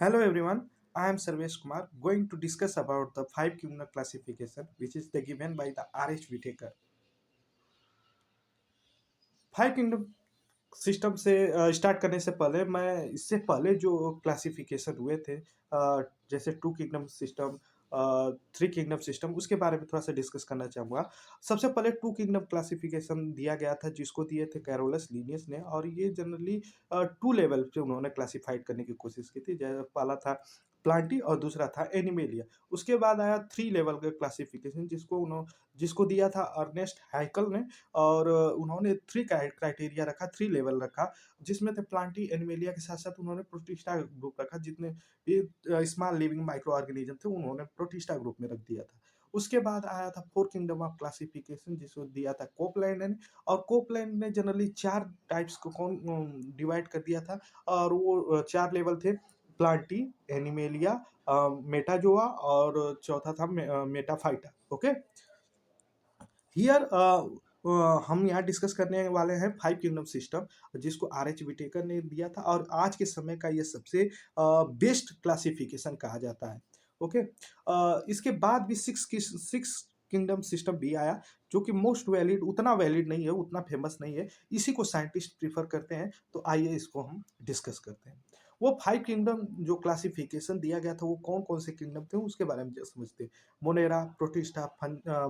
Hello everyone, I am Sarvesh Kumar going to discuss about the five kingdom classification which is the given by the R.H. Whitaker. Five kingdom system से start करने से पहले मैं इससे पहले जो classification हुए थे जैसे two kingdom system three kingdom system उसके बारे में थोड़ा सा डिस्कस करना चाहूँगा। सबसे पहले टू किंगडम क्लासिफिकेशन दिया गया था जिसको दिए थे कैरोलस लीनियस ने और ये जनरली टू लेवल पे उन्होंने क्लासिफाइड करने की कोशिश की थी। पहला था प्लांटी और दूसरा था एनिमेलिया। उसके बाद आया थ्री लेवल का क्लासिफिकेशन जिसको दिया था अर्नेस्ट हैकल ने और उन्होंने थ्री क्राइटेरिया रखा, थ्री लेवल रखा, जिसमें थे प्लांटी एनिमेलिया के साथ-साथ उन्होंने प्रोटिस्टा ग्रुप रखा, जितने भी स्मॉल लिविंग माइक्रो ऑर्गेनिज्म थे, उन्होंने प्रोटिस्टा ग्रुप में रख दिया था। उसके बाद आया था फोर किंगडम ऑफ क्लासिफिकेशन जिसको दिया था कोपलैंड ने और कोपलैंड ने जनरली 4 टाइप्स को डिवाइड कर दिया था और वो 4 लेवल थे प्लांटी, एनिमेलिया मेटाजोआ और चौथा था मेटाफाइटा, ओके? हियर हम यहाँ डिस्कस करने वाले हैं फाइव किंगडम सिस्टम जिसको आर.एच. विटेकर ने दिया था और आज के समय का ये सबसे बेस्ट क्लासिफिकेशन कहा जाता है। ओके, इसके बाद भी सिक्स किंगडम सिस्टम भी आया जो कि मोस्ट वैलिड उतना वैलिड नहीं है, उतना फेमस नहीं है। इसी को साइंटिस्ट प्रीफर करते हैं, तो आइए इसको हम डिस्कस करते हैं। वो फाइव किंगडम जो क्लासिफिकेशन दिया गया था वो कौन कौन से किंगडम थे उसके बारे में समझते हैं। मोनेरा, प्रोटिस्टा,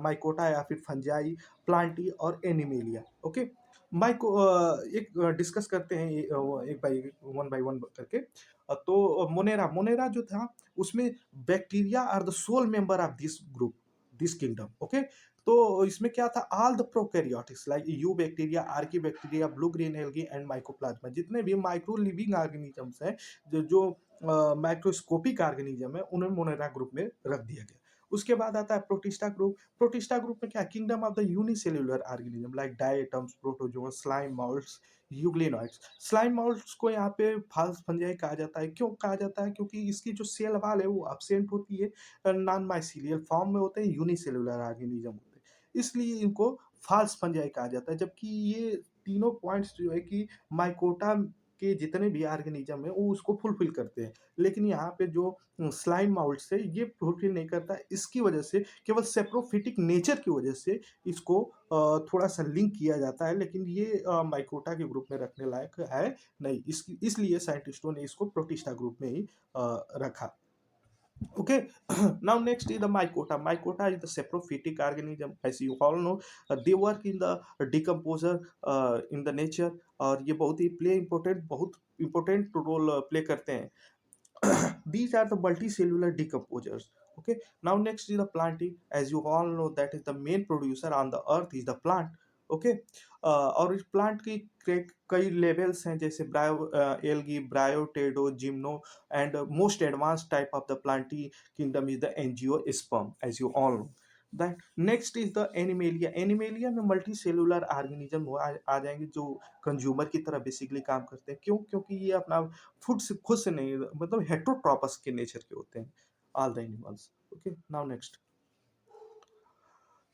माइकोटा या फिर फंजाई, प्लांटी और एनिमेलिया। ओके, एक डिस्कस करते हैं एक बाई वन करके। तो मोनेरा मोनेरा जो था उसमें bacteria are the sole member of this group, this kingdom. Okay, तो इसमें क्या था, all the prokaryotics like you bacteria, archaebacteria, blue green algae and mycoplasma, जितने भी माइक्रो लिविंग ऑर्गेनिजम्स हैं जो माइक्रोस्कोपिक ऑर्गेनिज्म है उन्हें मोनेरा ग्रुप में रख दिया गया। उसके बाद आता है प्रोटिस्टा ग्रुप। प्रोटिस्टा ग्रुप में क्या, kingdom of the unicellular organism like diatoms, protozoa, slime moulds, euglenoids. Slime moulds को यहाँ पे फाल्स फंजाई कहा जाता है। क्यों कहा जाता है? क्योंकि इसकी जो सेल वॉल है वो एब्सेंट होती है, नॉन माइसीलियल फॉर्म में होते हैं, यूनिसेल्युलर ऑर्गेनिज्म होते हैं, इसलिए इनको फाल्स फंजाई कहा जाता है। जबकि ये तीनों पॉइंट्स जो है कि माइकोटा के जितने भी ऑर्गेनिज्म है वो उसको फुलफिल करते हैं, लेकिन यहाँ पे जो स्लाइम माउल्ट से ये फुलफिल नहीं करता। इसकी वजह से केवल सेप्रोफिटिक नेचर की वजह से इसको थोड़ा सा लिंक किया जाता है, लेकिन ये माइकोटा के ग्रुप में रखने लायक है नहीं। इसलिए साइंटिस्टों ने इसको प्रोटिस्टा ग्रुप में ही रखा। Okay, now next is the mycota. Mycota is the saprophytic organism. As you all know, they work in the decomposer in the nature और ये बहुत ही बहुत important रोल प्ले करते हैं। These are the multicellular decomposers. Okay, now next is the planting. As you all know, that is the main producer on the earth is the plant. Okay, और इस plant की कई levels हैं जैसे algae, bryophyta, gymno and most advance type of the plantae kingdom is the angiosperm as you all know that. Next is the animalia. Animalia में multi cellular organism आ जाएंगे जो कंज्यूमर की तरह बेसिकली काम करते हैं। क्यों? क्योंकि ये अपना फूड से खुद से नहीं, मतलब हेट्रोट्रॉपस के नेचर के होते हैं all the animals. Okay, now next.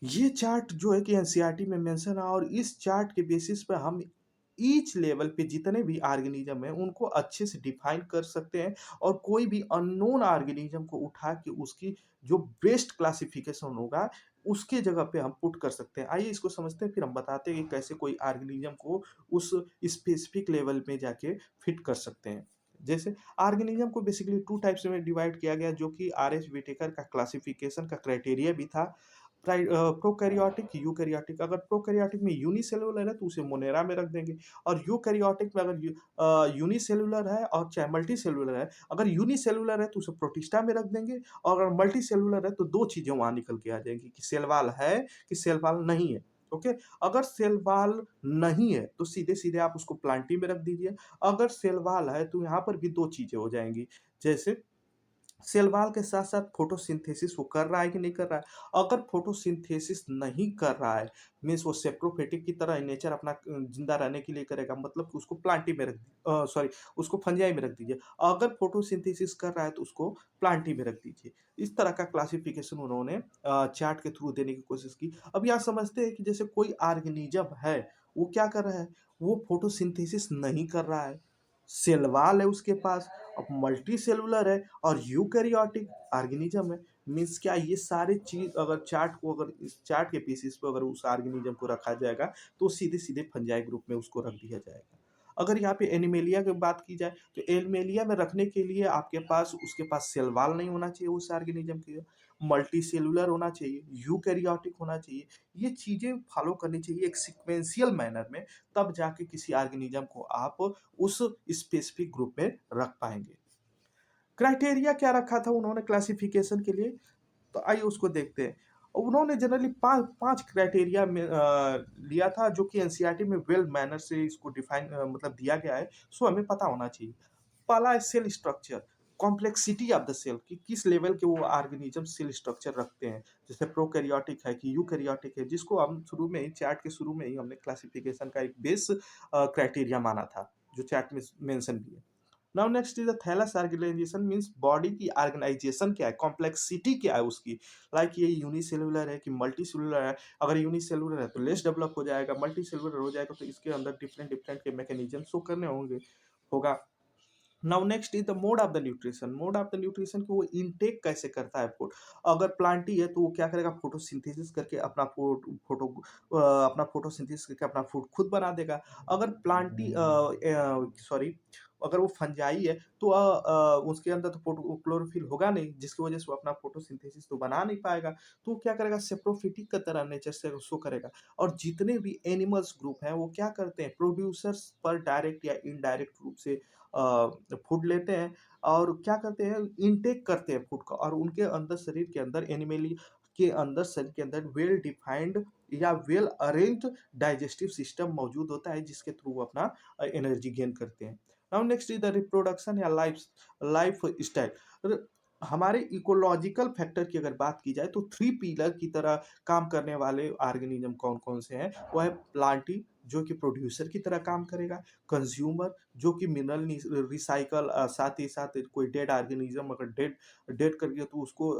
ये चार्ट जो है कि एनसीईआरटी में मेंशन है और इस चार्ट के बेसिस पे हम ईच लेवल पे जितने भी ऑर्गेनिज्म हैं उनको अच्छे से डिफाइन कर सकते हैं और कोई भी अननोन ऑर्गेनिज्म को उठा के उसकी जो बेस्ट क्लासिफिकेशन होगा उसके जगह पे हम पुट कर सकते हैं। आइए इसको समझते हैं, फिर हम बताते हैं कि कैसे कोई ऑर्गेनिज्म को उस स्पेसिफिक लेवल में जाके फिट कर सकते हैं। जैसे ऑर्गेनिज्म को बेसिकली टू टाइप्स में डिवाइड किया गया जो कि आर.एच. विटेकर का क्लासिफिकेशन का क्राइटेरिया भी था। Prokaryotic, eukaryotic. अगर प्रोकैरियोटिक में यूनिसेलुलर है तो उसे मोनेरा में रख देंगे और यूकैरियोटिक में अगर यूनिसेलुलर है और चाहे मल्टीसेलुलर है, अगर यूनिसेलुलर है तो उसे प्रोटिस्टा में रख देंगे और अगर मल्टीसेलुलर है तो दो चीजें वहां निकल के आ जाएंगी कि सेल वॉल है कि सेल वॉल नहीं है। ओके, अगर सेल वॉल नहीं है तो सीधे सीधे आप उसको प्लांटी में रख दीजिए। अगर सेल वॉल है तो यहाँ पर भी दो चीजें हो जाएंगी, जैसे सेल वॉल के साथ साथ फोटोसिंथेसिस वो कर रहा है कि नहीं कर रहा है। अगर फोटोसिंथेसिस नहीं कर रहा है मीन्स वो सेप्रोफिटिक की तरह नेचर अपना जिंदा रहने के लिए करेगा, मतलब कि उसको प्लांटी में सॉरी उसको फंजाई में रख दीजिए। अगर फोटोसिंथेसिस कर रहा है तो उसको प्लांटी में रख दीजिए। इस तरह का क्लासिफिकेशन उन्होंने चार्ट के थ्रू देने की कोशिश की। अब यहाँ समझते हैं कि जैसे कोई ऑर्गेनिज्म है वो क्या कर रहा है, वो फोटोसिंथेसिस नहीं कर रहा है, सेल वॉल है उसके पास अब मल्टी सेलुलर है और यूकैरियोटिक ऑर्गेनिज्म है, मीन्स क्या ये सारे चीज़ अगर इस चार्ट के पीसेस पे अगर उस ऑर्गेनिज्म को रखा जाएगा, तो सीधे-सीधे फंजाई ग्रुप में उसको रख दिया जाएगा। अगर यहाँ पे एनिमेलिया की बात की जाए, तो एनिमेलिया में रखने के लिए आपके पास उसके पास सेल वॉल नहीं होना चाहिए उस ऑर्गेनिज्म के, मल्टी सेलुलर होना चाहिए, यूकैरियोटिक होना चाहिए। ये चीज़ें फॉलो करनी चाहिए एक सीक्वेंशियल मैनर में, तब जाके किसी ऑर्गेनिज्म को आप उस स्पेसिफिक ग्रुप में रख पाएँगे। क्राइटेरिया क्या रखा था उन्होंने क्लासिफिकेशन के लिए? तो आइए उसको देखते हैं। उन्होंने जनरली 5 क्राइटेरिया में लिया था जो कि एनसीईआरटी में वेल मैनर से इसको डिफाइन मतलब दिया गया है, सो हमें पता होना चाहिए। पहला है cell structure, complexity of the cell कि किस लेवल के वो ऑर्गेनिज़्म सेल स्ट्रक्चर रखते हैं। जैसे प्रोकैरियोटिक है कि यूकैरियोटिक है, जिसको हम शुरू में ही चार्ट के शुरू में ही हमने क्लासिफिकेशन का एक बेस क्राइटेरिया माना था, जो चार्ट में मेंशन भी है। Now next is the thallus organisation means body की ऑर्गेनाइजेशन क्या है, कॉम्प्लेक्सिटी क्या है उसकी। लाइक ये यूनिसेलुलर है कि मल्टीसेलुलर है। अगर यूनिसेलुलर है तो लेस डेवलप हो जाएगा, मल्टीसेलुलर हो जाएगा तो इसके अंदर डिफरेंट डिफरेंट के मैकेनिज्म शो करने होंगे होगा। Now next is the mode of the nutrition. Mode of the nutrition को वो इनटेक कैसे करता है फूड। अगर प्लांटी है तो वो क्या करेगा, फोटोसिंथेसिस करके अपना अपना फोटोसिंथेसिस करके अपना फूड खुद बना देगा। अगर प्लांटी सॉरी अगर वो फंजाई है तो उसके अंदर तो क्लोरोफिल होगा नहीं, जिसकी वजह से वो अपना फोटोसिंथेसिस तो बना नहीं पाएगा। तो वो क्या करेगा, सेप्रोफिटिक की तरह नेचर से शो करेगा। और जितने भी एनिमल्स ग्रुप हैं वो क्या करते हैं, प्रोड्यूसर्स पर डायरेक्ट या इनडायरेक्ट रूप से फूड लेते हैं और क्या करते हैं, इनटेक करते हैं फूड का, और उनके अंदर शरीर के अंदर एनिमली के अंदर शरीर के अंदर वेल डिफाइंड या वेल अरेंज्ड डाइजेस्टिव सिस्टम मौजूद होता है, जिसके थ्रू वो अपना एनर्जी गेन करते हैं। Now next is the reproduction या लाइफ स्टाइल। हमारे इकोलॉजिकल फैक्टर की अगर बात की जाए तो 3 पिलर की तरह काम करने वाले ऑर्गेनिज्म कौन-कौन से हैं? वो है प्लांटी जो कि प्रोड्यूसर की तरह काम करेगा, कंज्यूमर जो कि मिनरल रिसाइकल, साथ ही साथ कोई डेड ऑर्गेनिज्म अगर डेड डेड कर गया तो उसको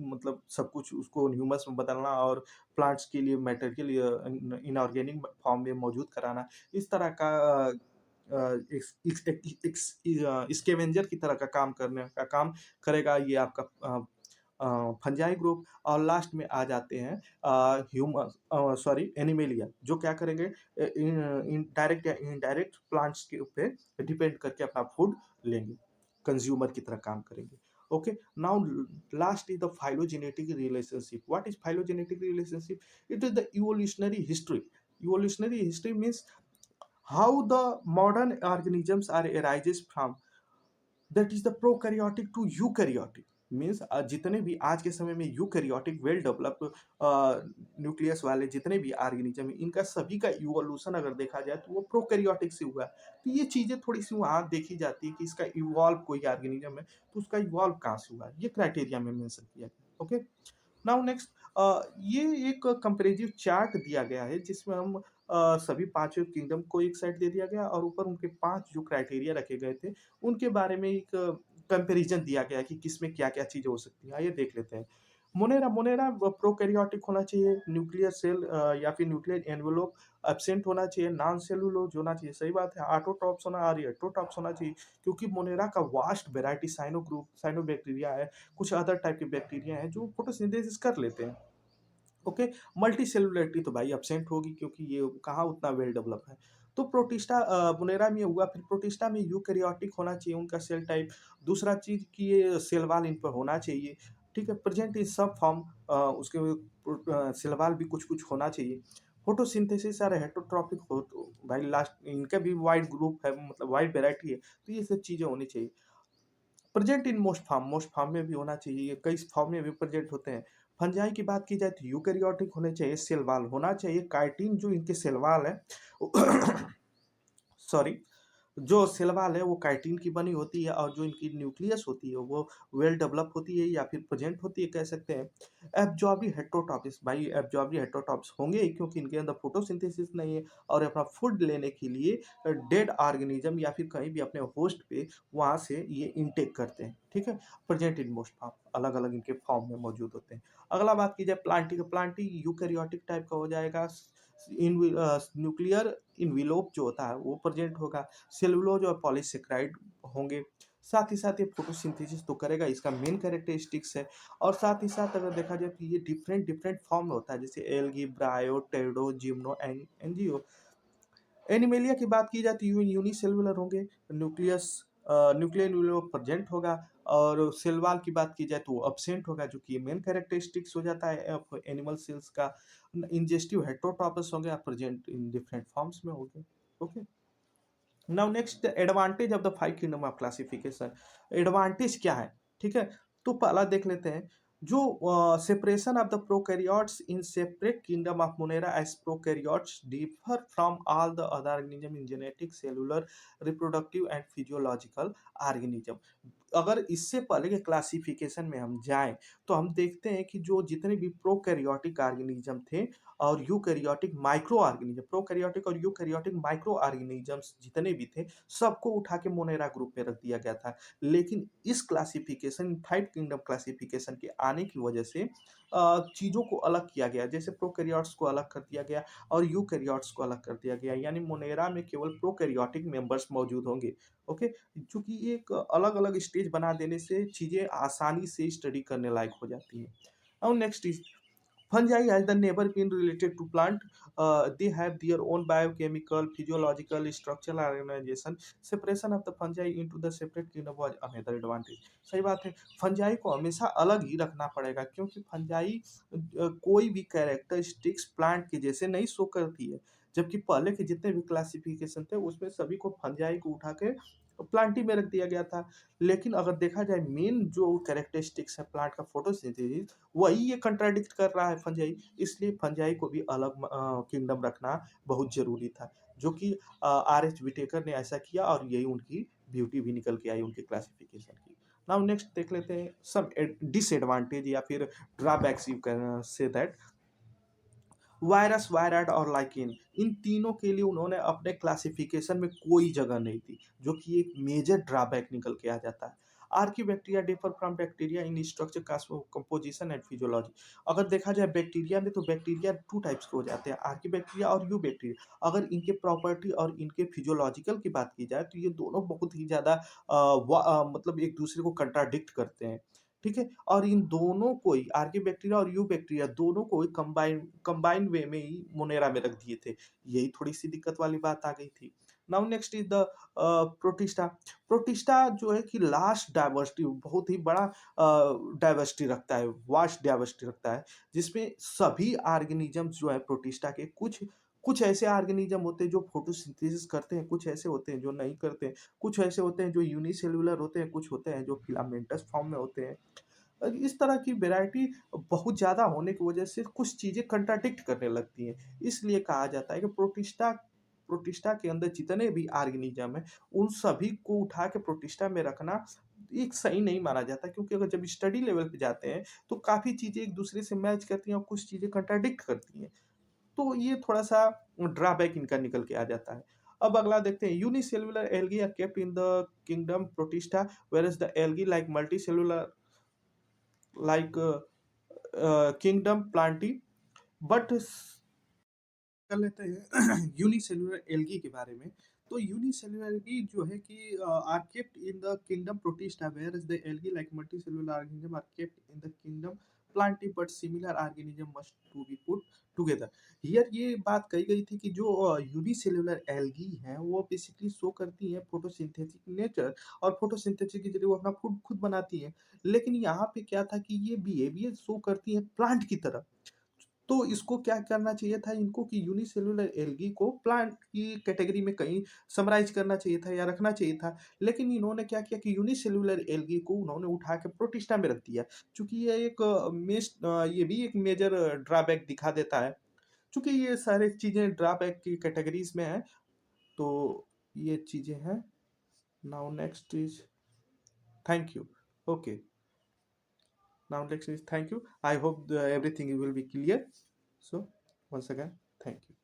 मतलब सब कुछ उसको ह्यूमस में बदलना और प्लांट्स के लिए मटेरियल इनऑर्गेनिक फॉर्म में मौजूद कराना, इस तरह का स्कैवेंजर की तरह का काम करने का काम करेगा ये आपका फंजाई ग्रुप। और लास्ट में आ जाते हैं सॉरी एनिमेलिया, जो क्या करेंगे, इन डायरेक्ट या इनडायरेक्ट प्लांट्स के पे डिपेंड करके अपना फूड लेंगे, कंज्यूमर की तरह काम करेंगे। Okay, now last is the phylogenetic relationship. What is phylogenetic relationship? It is the evolutionary history. Evolutionary history means how the modern organisms are arises from, that is the prokaryotic to eukaryotic means जितने भी आज के समय में eukaryotic well developed nucleus वाले जितने भी organism है, इनका सभी का इवोल्यूशन अगर देखा जाए तो वो प्रोकैरियोटिक से हुआ है। तो ये चीजें थोड़ी सी वहाँ देखी जाती है कि इसका इवॉल्व कोई ऑर्गेनिज्म है तो उसका इवॉल्व कहाँ से हुआ है, ये क्राइटेरिया में मेंशन किया गया। ओके, नाउ नेक्स्ट ये एक कंपैरेटिव चार्ट दिया गया है जिसमें हम सभी पांचों किंगडम को एक साइड दे दिया गया और ऊपर उनके 5 जो क्राइटेरिया रखे गए थे, उनके बारे में एक कंपैरिजन दिया गया है कि किसमें क्या-क्या चीज़ें हो सकती हैं। आइए देख लेते हैं। मोनेरा मोनेरा प्रोकैरियोटिक होना चाहिए, न्यूक्लियर सेल या फिर न्यूक्लियर एनवेलोप एब्सेंट होना चाहिए, नॉन सेलुलोज होना चाहिए, सही बात है। ऑटोट्रॉप्स होना और हेटेरोट्रॉप्स होना चाहिए, क्योंकि मोनेरा का वास्ट वैरायटी साइनोबैक्टीरिया है, कुछ अदर टाइप के बैक्टीरिया हैं जो फोटोसिंथेसिस कर लेते हैं। ओके, मल्टी सेलुलरिटी तो भाई एब्सेंट होगी क्योंकि ये कहाँ उतना वेल डेवलप है। तो प्रोटिस्टा बुनेरा में हुआ, फिर प्रोटिस्टा में यूकैरियोटिक होना चाहिए उनका सेल टाइप। दूसरा चीज़ कि ये सेल वॉल इन पर होना चाहिए, ठीक है? प्रेजेंट इन सब फॉर्म उसके सेल वॉल भी कुछ-कुछ होना चाहिए। फोटोसिंथेसिस और हेटेरोट्रॉपिक हो तो भाई लास्ट इनका भी वाइड ग्रुप है, मतलब वाइड वैरायटी है, तो ये सब चीज़ें होनी चाहिए। प्रेजेंट इन मोस्ट फॉर्म में भी होना चाहिए, ये कई फॉर्म में भी प्रेजेंट होते हैं। फंजाई की बात की जाए तो यूकैरियोटिक होने चाहिए, सेल वॉल होना चाहिए, काइटिन जो इनके सेल वॉल है सॉरी, जो सेल वॉल है वो काइटिन की बनी होती है और जो इनकी न्यूक्लियस होती है वो वेल डेवलप होती है या फिर प्रेजेंट होती है कह सकते हैं। एब्जॉर्बी हेटेरोटॉप्स, भाई एब्जॉर्बी हेटेरोटॉप्स होंगे ही क्योंकि इनके अंदर फोटोसिंथेसिस नहीं है और अपना फूड लेने के लिए डेड ऑर्गेनिज्म या फिर कहीं भी अपने होस्ट पे वहाँ से ये इनटेक करते हैं, ठीक है? प्रेजेंट इन मोस्ट फॉर्म, अलग-अलग इनके फॉर्म में मौजूद होते हैं। अगला बात की जाए प्लांटी का, प्लांटी यूकैरियोटिक टाइप का हो जाएगा, न्यूक्लियर इन्वेलप जो होता है वो प्रेजेंट होगा, सेलुलोज और पॉलीसेकेराइड होंगे। साथ ही साथ ये फोटोसिंथेसिस तो करेगा, इसका मेन कैरेक्टरिस्टिक्स है। और साथ ही साथ अगर देखा जाए तो ये डिफरेंट डिफरेंट फॉर्म में होता है, जैसे एल्गी, ब्रायो, टेडो, जिम्नो, एनजीओ। एनिमेलिया की बात की जाए तो यूनिसेलुलर होंगे, न्यूक्लियस न्यूक्लियर न्यूक्लियो प्रेजेंट होगा। और सेल वॉल की बात की जाए तो वो एब्सेंट होगा, जो कि मेन कैरेक्टरिस्टिक्स हो जाता है एनिमल सेल्स का। इंजेस्टिव हेटरोट्रोपस होंगे, प्रेजेंट इन डिफरेंट फॉर्म्स में होंगे। Okay, now next advantage of the five kingdom of classification. Advantage क्या है, ठीक है। तो पहला देख लेते हैं, जो separation of the prokaryotes in separate kingdom of Monera as prokaryotes differ from all the other organism in genetic, cellular, reproductive and physiological organism. अगर इससे पहले के क्लासिफिकेशन में हम जाएं तो हम देखते हैं कि जो जितने भी प्रोकैरियोटिक ऑर्गेनिज्म थे और यूकैरियोटिक माइक्रो ऑर्गेनिज्म, प्रोकैरियोटिक और यूकैरियोटिक माइक्रो ऑर्गेनिजम्स जितने भी थे, सबको उठा के मोनेरा ग्रुप में रख दिया गया था। लेकिन इस क्लासिफिकेशन, फाइव किंगडम क्लासिफिकेशन के आने की वजह से चीज़ों को अलग किया गया, जैसे प्रोकैरियोट्स को अलग कर दिया गया और यूकैरियोट्स को अलग कर दिया गया, यानी मोनेरा में केवल प्रोकैरियोटिक मेंबर्स मौजूद होंगे। ओके, चूंकि एक अलग अलग स्टेज बना देने से चीज़ें आसानी से स्टडी करने लायक हो जाती हैं। और next is fungi has the never been related to plant. They have their own biochemical, physiological, structural organization. Separation of the fungi into the separate kingdom was another advantage. सही बात है, फंजाई को हमेशा अलग ही रखना पड़ेगा, क्योंकि फंजाई कोई भी कैरेक्टरिस्टिक्स प्लांट के जैसे नहीं शो करती है। जबकि पहले के जितने भी क्लासिफिकेशन थे उसमें सभी को फंजाई को उठा के प्लांटी में रख दिया गया था। लेकिन अगर देखा जाए मेन जो कैरेक्टरिस्टिक्स है प्लांट का, फोटोसिंथेसिस, वही ये कंट्राडिक्ट कर रहा है फंजाई। इसलिए फंजाई को भी अलग किंगडम रखना बहुत ज़रूरी था, जो कि आर एच विटेकर ने ऐसा किया और यही उनकी ब्यूटी भी निकल के आई उनके क्लासिफिकेशन की। नाउ नेक्स्ट देख लेते हैं सम डिसएडवांटेज या फिर drawbacks you can say that. Virus, wired और लाइकेन, इन तीनों के लिए उन्होंने अपने क्लासिफिकेशन में कोई जगह नहीं दी, जो कि एक मेजर ड्रॉबैक निकल के आ जाता है। Archaebacteria differ from bacteria in structure, composition and physiology. अगर देखा जाए बैक्टीरिया में, तो बैक्टीरिया टू टाइप्स के हो जाते हैं, आर्कीबैक्टीरिया और यू बैक्टीरिया। अगर इनके प्रॉपर्टी और इनके फिजियोलॉजिकल की बात की जाए तो ये दोनों बहुत ही ज़्यादा मतलब एक दूसरे को कंट्राडिक्ट करते हैं, ठीक है। और इन दोनों को ही, आर्की बैक्टीरिया और यू बैक्टीरिया दोनों को ही कंबाइन कंबाइन वे में ही मोनेरा में रख दिए थे। यही थोड़ी सी दिक्कत वाली बात आ गई थी। Now next is the protista. Protista जो है कि लास्ट डाइवर्सिटी, बहुत ही बड़ा डाइवर्सिटी रखता है, वास्ट डाइवर्सिटी रखता है, जिसमें सभी ऑर्गेनिजम्स जो है प्रोटिस्टा के, कुछ कुछ ऐसे ऑर्गेनिज्म होते हैं जो फोटोसिंथेसिस करते हैं, कुछ ऐसे होते हैं जो नहीं करते हैं, कुछ ऐसे होते हैं जो यूनिसेल्युलर होते हैं, कुछ होते हैं जो फिलामेंटस फॉर्म में होते हैं। इस तरह की वैरायटी बहुत ज़्यादा होने की वजह से कुछ चीज़ें कंट्राडिक्ट करने लगती हैं। इसलिए कहा जाता है कि प्रोटिस्टा प्रोटिस्टा के अंदर जितने भी ऑर्गेनिज्म हैं, उन सभी को उठा के प्रोटिस्टा में रखना एक सही नहीं माना जाता, क्योंकि अगर जब स्टडी लेवल पे जाते हैं, तो काफ़ी चीज़ें एक दूसरे से मैच करती हैं और कुछ चीज़ें कंट्राडिक्ट करती हैं। तो ये थोड़ा-सा ड्रॉबैक इनका निकल के आ जाता है। अब अगला देखते हैं, unicellular algae are kept in the kingdom protista, whereas the algae like multicellular like kingdom Plantae, but कर लेते हैं यूनिसेल्युलर एल्गी के बारे में। तो यूनिसेल्युलर एल्गी जो है कि are kept in the kingdom Protista, whereas the algae like multicellular organism are kept in the kingdom Plantae, but similar organism must to be put together. Here ये बात कही गई थी कि जो यूनिसेल्युलर एल्गी हैं वो बेसिकली शो करती हैं फोटोसिंथेटिक नेचर, और फोटोसिंथेसिस के जरिए वो अपना फूड खुद बनाती हैं। लेकिन यहाँ पे क्या था कि ये बिहेवियर शो करती हैं प्लांट की तरह। तो इसको क्या करना चाहिए था इनको कि यूनिसेल्युलर एल्गी को प्लांट की कैटेगरी में कहीं समराइज करना चाहिए था या रखना चाहिए था। लेकिन इन्होंने क्या किया कि यूनिसेल्युलर एल्गी को उन्होंने उठा के प्रोटिस्टा में रख दिया। चूँकि ये एक ये भी एक मेजर ड्रॉबैक दिखा देता है। चूँकि ये सारी चीज़ें ड्रॉबैक की कैटेगरीज़ में हैं, तो ये चीज़ें हैं। Now next is thank you. Okay, now next is thank you. I hope everything will be clear. So once again, thank you.